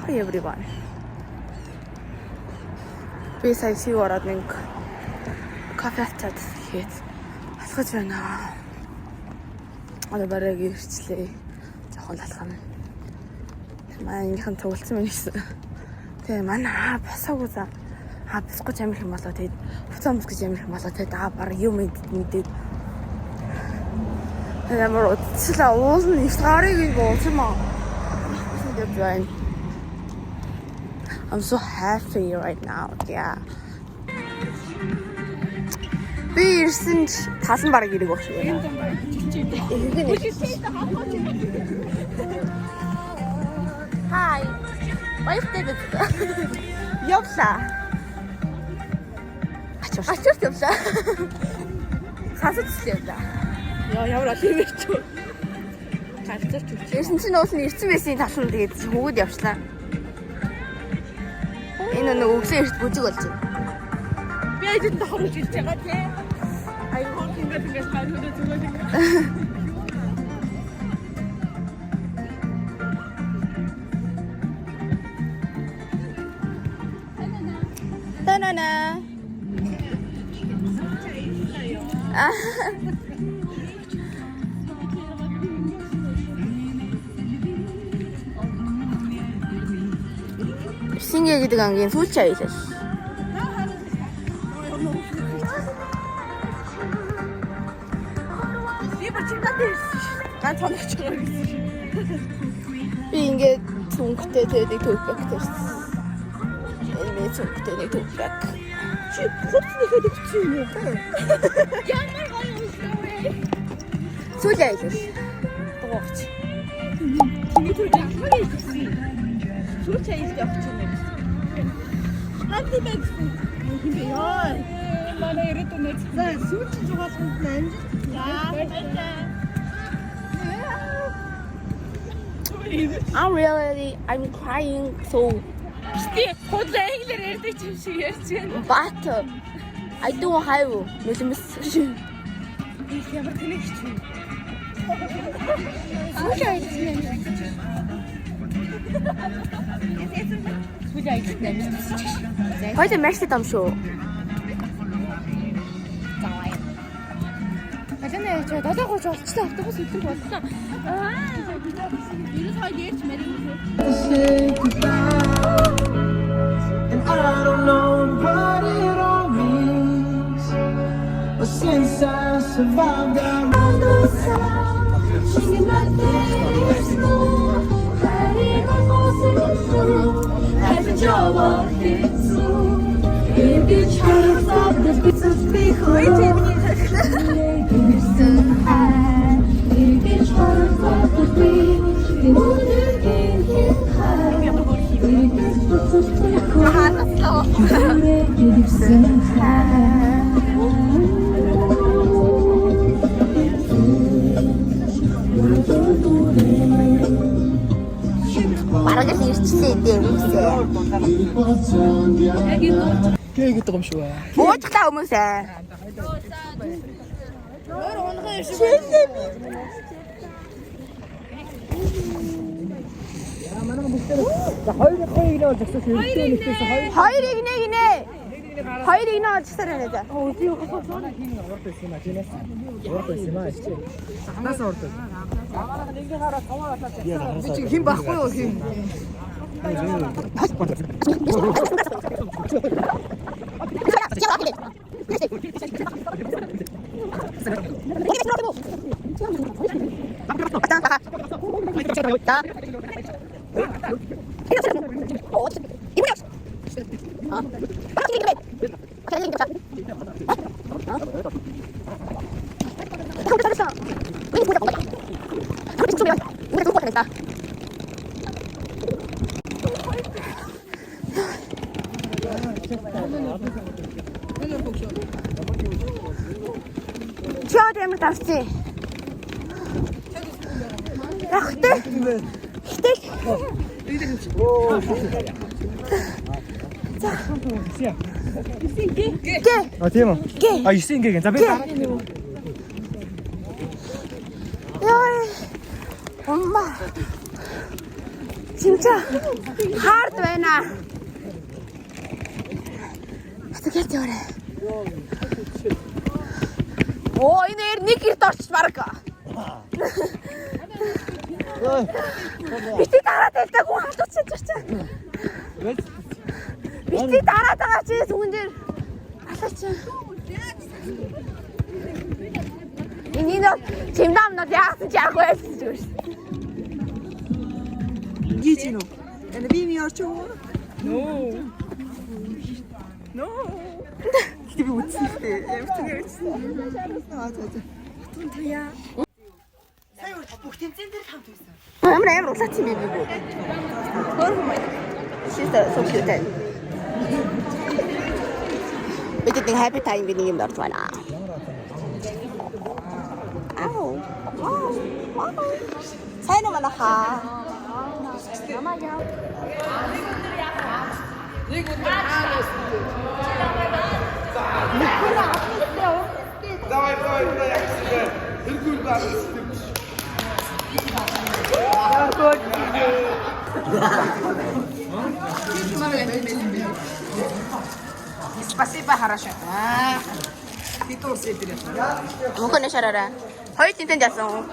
Hi everyone. Би сая сив ороод нэг кофе ачаад хийгээд алхаж байна. Одоо барайг ирчлээ. Жохон алхана. Манайхан цугласан байна гэсэн. Тэгээ манай босоогүй за. Босох гэж амирх юм болоо тэгээд буцаа мус гэж амирх юм болоо тэгээд баг юм мэдээд. Тэгээд амар утсаа уулын историйг уулсан маа. I'm so happy right now. Yeah. Би ирсэн ч талан бараг ирэх байх шүү. Hi. Why is this? Явлаа. Ачуур явлаа. Хасаж явлаа. Явраа тийм ээ. Галзууч үуч. Ирсэн чинь уус нь ирсэн байсан тавшин тэгээд хөвгөд явчлаа. Энэ нэг өглөө эрт бүжиг болж байна. Би айдад тохорч ирж байгаа тий. Аюу ингэж хайрууд зүгээр. Танана. Сингээ гэдэг ангийн сүүлч аялал. Ганц хоногч байгаа гэсэн. Би ингээд цүнхтэй тэгээд төвбэг төрсөн. Энэ цүнхтэй нэг төвбэг. Чи бүгднийг өгч юм уу? Ямар гоё юм бэ? Сүүл аялал. Дугаарч. Сүүл аялал явах юм. Ханти бэкс. Яа. Манай ирээд үнэ. За сүүл жугаалганд амжилт. I'm crying so. But I don't have message. Heute möchte ich am Show. 저 나다고 저 진짜 автобус 입고 왔어. 이래서 얘 And I don't know what it all means, but since I survived around the sun, singing like there's no hiding on possible. As a job of its own, in the chance of the pieces behind. Бараг л ирчлээ дээ хүмүүсээ. Кэг гэдэг юм шүү. Уучлаа хүмүүсээ. Өөр онгой ирсэн. Манай бүхтэй. За хоёрыг нэг зогсож ирсэн нэгтээс хоёрыг нэг. Хоёрыг нэг олжсаар байна да. Оо тийм хосоо хийх аварт байсан юм а тийм ээ. Аварт байсан юм а чи. Ханаас аварт. Аваараа нэг хараа таваа татаа. Би чи хин байхгүй юу хин. Чаадэмэр тавцээ. Яхтай. Хитэй. За. Гэ. А тийм үү? А 9 гээ. За би дараа нь. Яа. 엄마. 진짜 hard байна. 어떻게 했지 그래? 오, энэ нэг гэрт орчих барга. Бити дараад байлтаа хүн халтуучиж чирчээ. Бити дараад байгаа чи зүгэн дээр алаач. Энэ чимдамнууд яасан ч яах вэ гэж байна. Гижино. Энэ би ми орч уу? No. Гэтэ би үтсэнтэй. Ямар ч юм ярьсан. Тунтая. Сая бүх тэмцээн дээр хамт байсан. амар улаач юм би. She's so cute. Бид нэг happy time би нэг юм дорж байна. Ау. сайн уу манайхаа. Давай, я к тебе. Иргүл бааш. Спасибо, хорошо. Ты тоже сидишь. Мука не шарара. Хоёр тэнтэн жасан.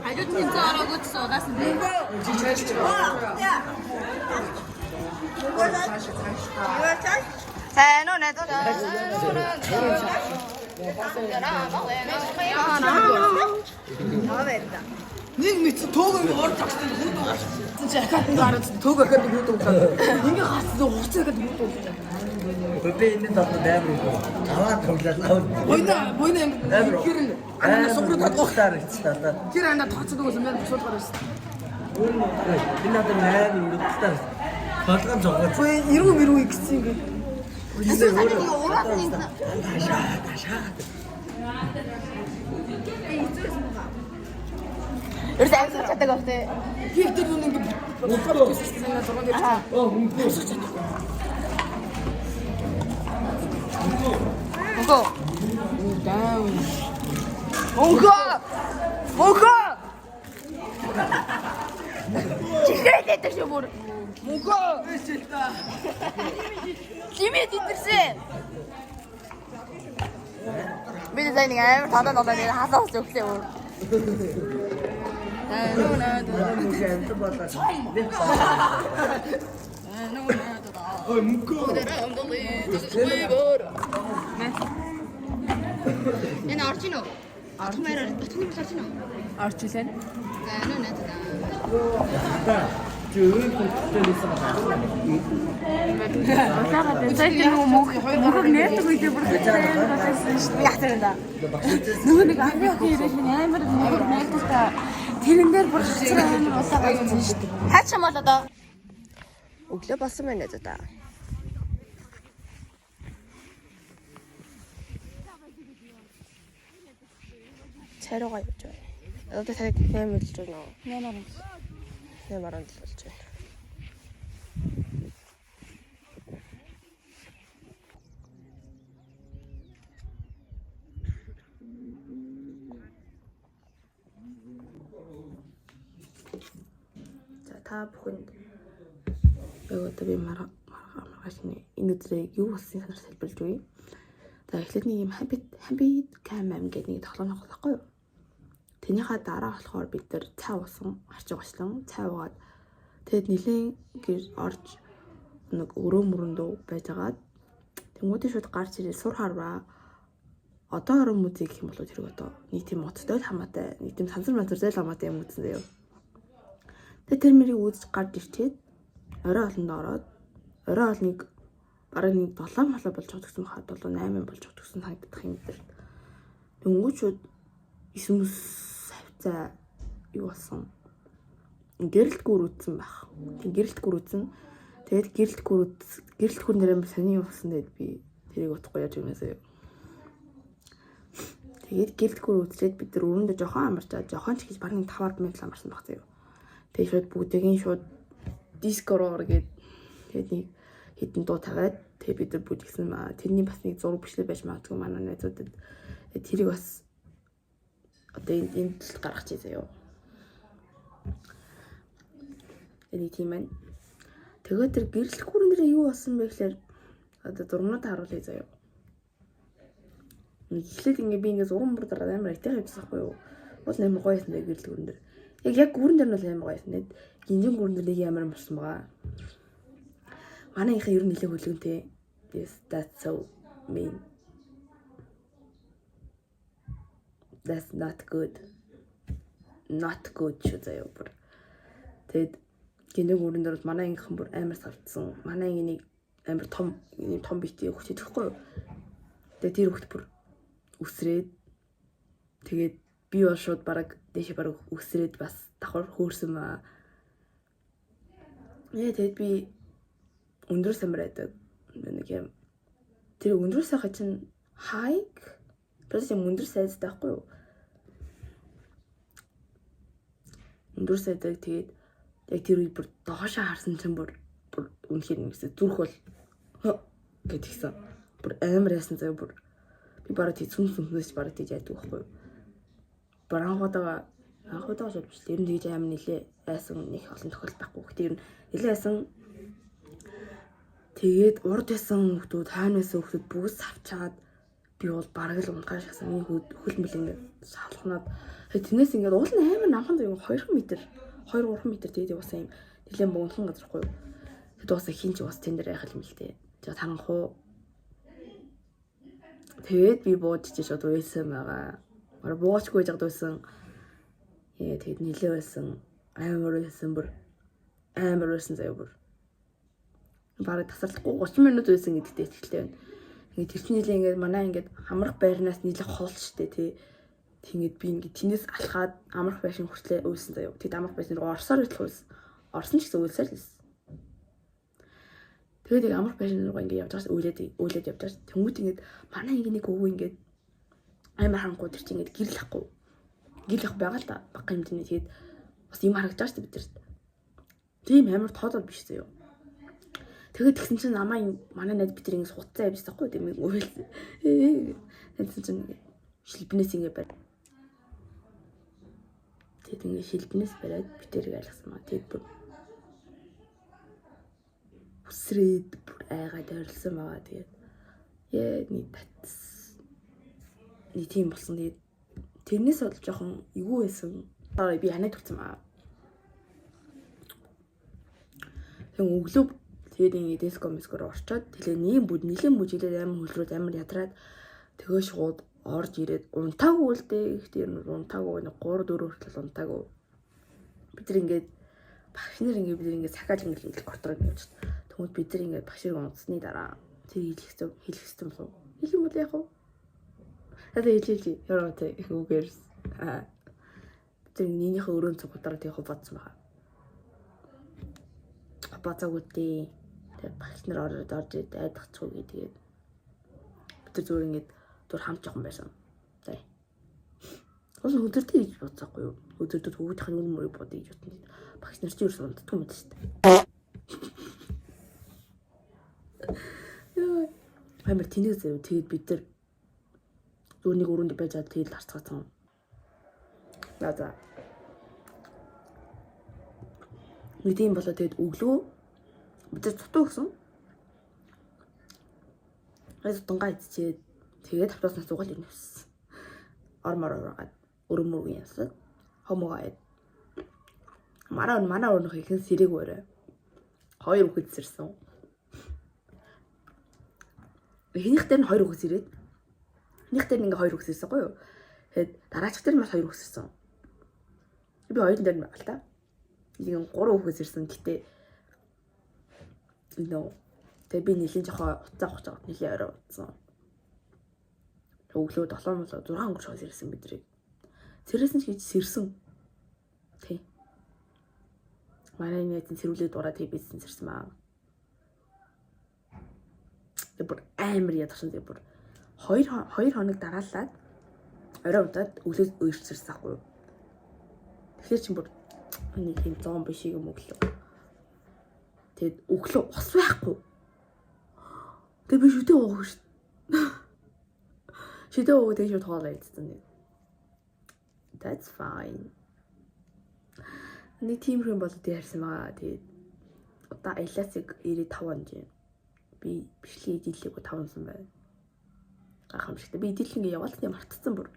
Ажид тэнцээ ороогүй ч суудаас нь. сайн уу надад. Нэг мэт тоогоо орж авсан хүн дуу. Чи ахад гараад тоогоо гэд хүн дуу. Ингээ хацсан хуцаа гэд хүн дуу. Бэбэ энэ дотор дайвар уу? Аваа тоглосноо. Бойна гэр ана супер татгохтаар та. гэр ана тооцдог байсан мэн шууд гарсан. Энэ дотор найр үргэлжлээ. Толгой зогоо. Бой ирүү гэсэн ингээ. Ерөөс амьд чаддаг автай. Би тэр нүг ингээ болоод гэсэн санаа зогоон дээр. Мөнгө. Даун. Мөнгө. Чихрээд дээр шүү бүр. Мөнгө. Чимээ дитэрсэн. Би зай нэг амар тадаа нодоо нэг хасаас өглөө өөр. Ой, мөнгө. Энэ орж ийн үү? Орчмаар бүтэн юм орж ийн үү? Орч илэн. Гэнэ надад. Зайтай нэг мөнгө нэрдэг үедээ бүр хэвээр байсан шүү дээ. Яхаа да. Нөгөө нэг ангийн ирэл минь амар мөнгө нэрдэг та. Тэрэн дээр бүр хэвээр амар улаа байсан шүү дээ. Хаач юм бол одоо өглөө болсон байна даа да. Царайгаа явж байна. Одоо таг 8 болж байна уу? 8 болж байна. За та бүхэнд одоо би маргаашны энэ өдрийг юу болсон санаар тайлбарлаж өгье. За эхлээд нэг юм хабит камам гэдэг нэг тоглоом байхгүй юу? Тэрнийхээ дараа болохоор бид нар цай уусан, арчиг очлон цай уугаад тэгэд нилийн гэр орж нэг өрөө мөрөндөө байжгаад тэмүүтээ шууд гарч ирээ сур харваа. Одоо орон музей гэх юм бол тэр одоо нийт юм моттой хамаатай, нийт юм санзар манзар зээл хамаатай юм үзсэн заяа. Тэгээ тэр мэрийг үзэж гарч ирчээд орой олонд ороод орой олныг бараг нэг 7 мало болж чадсан хаад бол 8 болж чадсан санагдах юм дээр. Дөнгөжүүд исмус савцаа юу болсон. Гэрэлт гүрүүдсэн байх. Гэрэлт гүрүүдсэн. Тэгээд гэрэлт гүр нэрэн сони юу болсон дээд би тэрийг утахгүй яаж юмээсээ. Тэгээд гэрэлт гүр үзлээд бид нар өрөөндөө жоохон амарчаа. Жоохон ч гэж бараг 5 минут амарсан баг заяа. Тэгээд шууд бүгдийн шууд дискороор гээд тэгээд нэг хитэн дуу тавиад тэгээд бид нар бүгд гисэн маа. Тэрний бас нэг зураг бичлэг байж магадгүй манай найзуудад тэрийг бас одоо энэ тал гаргах чи заяа. Эний тийм байна. Тэгээд тэр гэрлэх гүрэн дээр юу болсон бэ гэхээр одоо зурмнуудаа харуулъя заяа. Эхлээд ингээ би ингээ зурм бүр дараа амар айтайгаа явчихсан байхгүй юу? Бол амар гоё байсан гэрлэх гүрэн дээр. Яг гүрэн дээр нь бол амар гоё байсан. Нэт гинжин гүрэн дээр нэг амар болсон байгаа. Манайхаа ер нь нэлээ хөлгөнтэй. Yes, that's so mean. That's not good. Not good шүү заяа бүр. Тэгэд гинжин гүрэн дээр бол манай ангийнхан бүр амар савцсан. Манай ангийн нэг амар том битий хөвчтэй тэгэхгүй юу? Тэгээ тэр хөвт бүр үсрээд тэгээд би бол шууд бараг дэше бараг үсрээд бас давхар хөөрсөн маа. Тэгээд би өндөр самраад нэг юм тэр өндөр сайхан чинь хайк бас юм өндөр сайзтай байхгүй юу? Өндөр сайдаг тэгээд яг тэр үе бүр доошоо харсан чинь бүр үнэхээр нэгсээ зүрх бол гэдгийгсэн. Бүр амар яасан заяа бүр би бараг тий сүнснээс бараг тий яадаг байхгүй юу? Анхудаа шууд биш. Ер нь тэгж аим нилээ айсан нэг олон тохиолдол байхгүй. Гэхдээ ер нь нилээ айсан. Тэгээд урд байсан хүмүүс, хойно байсан хүмүүс бүгд савчаад би бол бараг л унтгаа шахсан. Миний хөлмөл ингээд шалхнаад тэрнээс ингээд уул нь амар намхан заяа 2 м 2-3 м тэгээд бас юм нилээ богинохон газар хгүй юу? Тэгэд бас хин ч бас тэн дээр яхал юм л дээ. За таранхуу. Тэгээд би бууж чи шууд уйлсан байгаа. Мөр буучгүй жагд байсан. Тэгээд нилээ байсан. Амар байсан заяа бүр. Бараг тасралтгүй 30 минут байсан гэдэгтэй итгэлтэй байна. Тэгээд тэр чинь нилээ ингээд манай ингээд амрах байрнаас нилээ хол штэ тий. Тэгээд би ингээд тэнэс алхаад амрах байшин хүртлээ уйлсан заяа. Тэгэд амрах байшин руу орсоор идэх уйлсан. Орсон ч гэсэн уйлсаар л байсан. Тэгээд амрах байшин руу ингээд явж байгаа үйлээд явж байгаа. Тэнгүүт ингээд манай нэг өвөө ингээд амар харангуй тэр чинь ингээд гэрэл ахгүй. Гэрэл ах байгаа л да. Баг хэмжээний тэгээд бас юм харагдаж байгаа шүү дээ бид тэрт. Тийм амар тоодол биш заяа. Тэгээд тэгсэн чинь манай найз бид тэр ингээд суудсан явжсан хгүй тийм үйл. Тэгсэн чинь шилбнээс ингээд байр. Тэгээд ингээд шилбнээс бариад бид тэрийг айлгсан маа. Тэгээд бүр үсрээд бүр айгаад ойрлсон байгаа. Тэгээд нэг батс нэг тийм болсон. Тэгээд тэрнээс бол жоохон эвгүй байсан. Би ханаад төрсэн маа. Тэг өглөө тэгээд ингэ дискомискоор орчоод тэгээ нилээн бүжиглээд амар хөлрөөд амар ядраад тэгээ шууд орж ирээд унтаагүй л дээ. Гэхдээ унтаагүй 3-4 хүртэл унтаагүй. Бид нар ингээд багш нар ингээд сахиаж ингээд кортроо гэж. Тэгмэд бид нар ингээд багшийг унтсны дараа тэр хэлэх хэвчээ болов. Хэлэх юм бол яах вэ? хэлээ. Яраатай үгээрс. Тэр нийнийхээ өрөөнд цугтараа тийх бодсон байгаа. Бацаагуудээ тэр багш нар орж ирээд айдахчгүй тэгээд бид тэр зүгээр ингээд дур хамт жоохон байсан. За. Ус өдөртөө хийж бодсоогүй юу? Өдөртөө хүүхдийн нүрийн мөрийг бодъё гэж бодсон. Багш нар ч ерөөсөө унтдаггүй юм шүү дээ. Яа. Амар тэнэг заяа. Тэгээд бид тэр зүүнний өрөөнд байж байгаа тэгэл харцгаацсан. За. Нэг тийм болоо тэгээд өглөө бид цутуу гсэн. Тунгаа идчихээ. Тэгээд автоснаас зугаал ирнэ гэсэн. Ормоор ороод өрөмөргүй ясаад хомогоо. Манай өөрнөх ихэнх сэрэг өрөө. 2 хүүхэд сэрсэн. Эхнийхтэр нь 2 хүүхэд ирээд. Эхнийхтэр нь ингээ 2 хүүхэд сэрсэн гоё юу? Тэгээд дараачихтэр нь бас 2 хүүхэд сэрсэн. Би хоёрын дээр нь байгаа л та. Нэг 3 хүүхэд сэрсэн. Гэтэ тэгээ би нэлийн жоохон уцаа авах жагаад нэлийн орой утсан. Өглөө 7 6 өнгөрч хойс ирсэн бидрийг. Цэрээсэн ч гэж сэрсэн. Тий. Манай нэгэн цэрүүлээ дураа тий бийсэн сэрсэн маа. Тэгээ бүр амар ядахсан тэгээ бүр 2 хоног дараалаад орой удаад өглөө өөрчлөсөн ахгүй. Тэгэхээр чи бүр нэг юм 100 биш юм өглөө. Тэгээд өглөө ус байхгүй. Тэгээ би шүтээ уух шүү. Шүтээ уух гэж хоолоо идсэн. That's fine. Нэг тиймэрхүү болоод ярьсан байгаа. Тэгээд одоо Айласыг 95 онд би бичлэгийн эдиллээг 500 байна. Гайхамшигтай. Би эдиллэнгээ яваалцсан мартцсан бүр.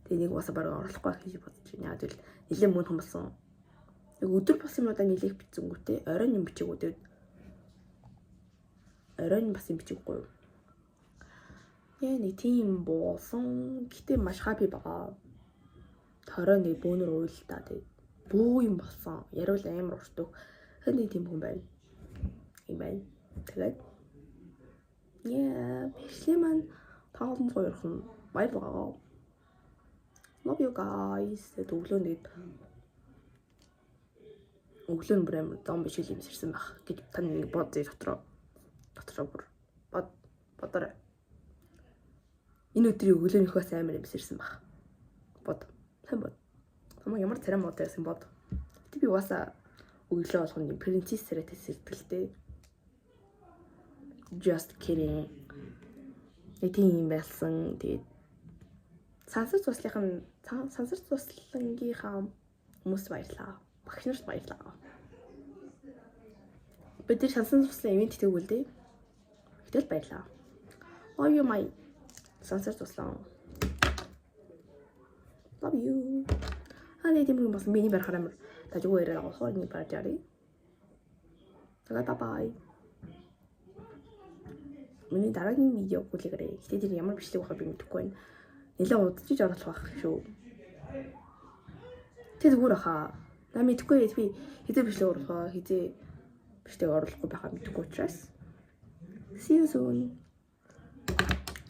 Тэгээ нэг уусаа бараг орлохгүй гэж бодож байна. Яг л нэлээд мөн болсон. Яг өдөр бас юмудаа нэлээд бичсэнгүүтээ оройн юм бичээгүү. Тэгээд оройн бас юм бичээгүй. Яа нэг тийм боосон. Гэтэ маш хаппи байгаа. Хорой нэг бөөнөр уйлтаа тэгээд буу юм болсон. Ярил амар уртдаг. Хэн нэг тийм хүн байна. Юм байна. Тэгээд бичлэг маань 500 ярхан баярлалаа. Love you guys. Өглөө нэг өглөө бүр амар зомби шиг юм сэрсэн баг. Гэж тань нэг бодъё дотроо бүр бодорой. Энэ өдрийн өглөөнийхөөс амар юм сэрсэн баг. Бод. Хэн бод. Хамаа ямар царай мод байсан бод. Тэ би угаасаа өглөө болгоно принцесс царайтай сэрдгэлтэй. Just kidding. Тийм байсан. Тэгээд сансар туслангийнхаа хүмүүс баярлаа. Багш нарт баярлаа. Бид тэр сансар туслан ивент хийдэг үлдээ. Хэтэл баярлаа. Love you my сансар туслан. Love you. Ханаа тийм юм бас миний барахаар амар тажгүй яриа авах нэг бар жари. Тэгээ бай. Миний дараагийн видео гүйлгэрээ. Гэтэ тэр ямар бичлэг байхаа би мэдэхгүй байна. Нэлээд удажиж оруулах байх шүү. Тэг зүгээр хаа. На мэдэхгүй би хэзээ бичлэг оруулах хэзээ бичлэг оруулахгүй байхаа мэдэхгүй учраас. See you soon.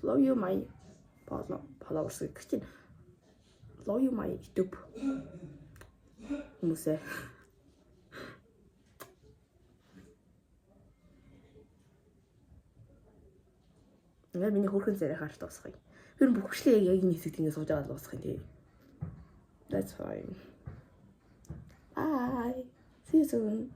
Love you my followers гэж. Love you my YouTube. Хүмүүсээ. Ингээд миний хөрхөн зэрэг харт дуусгая. Тэр бүх бичлэг яг энэ хэсэгт ингэ сууж байгаа дуусгая тий. That's fine. Bye. See you soon.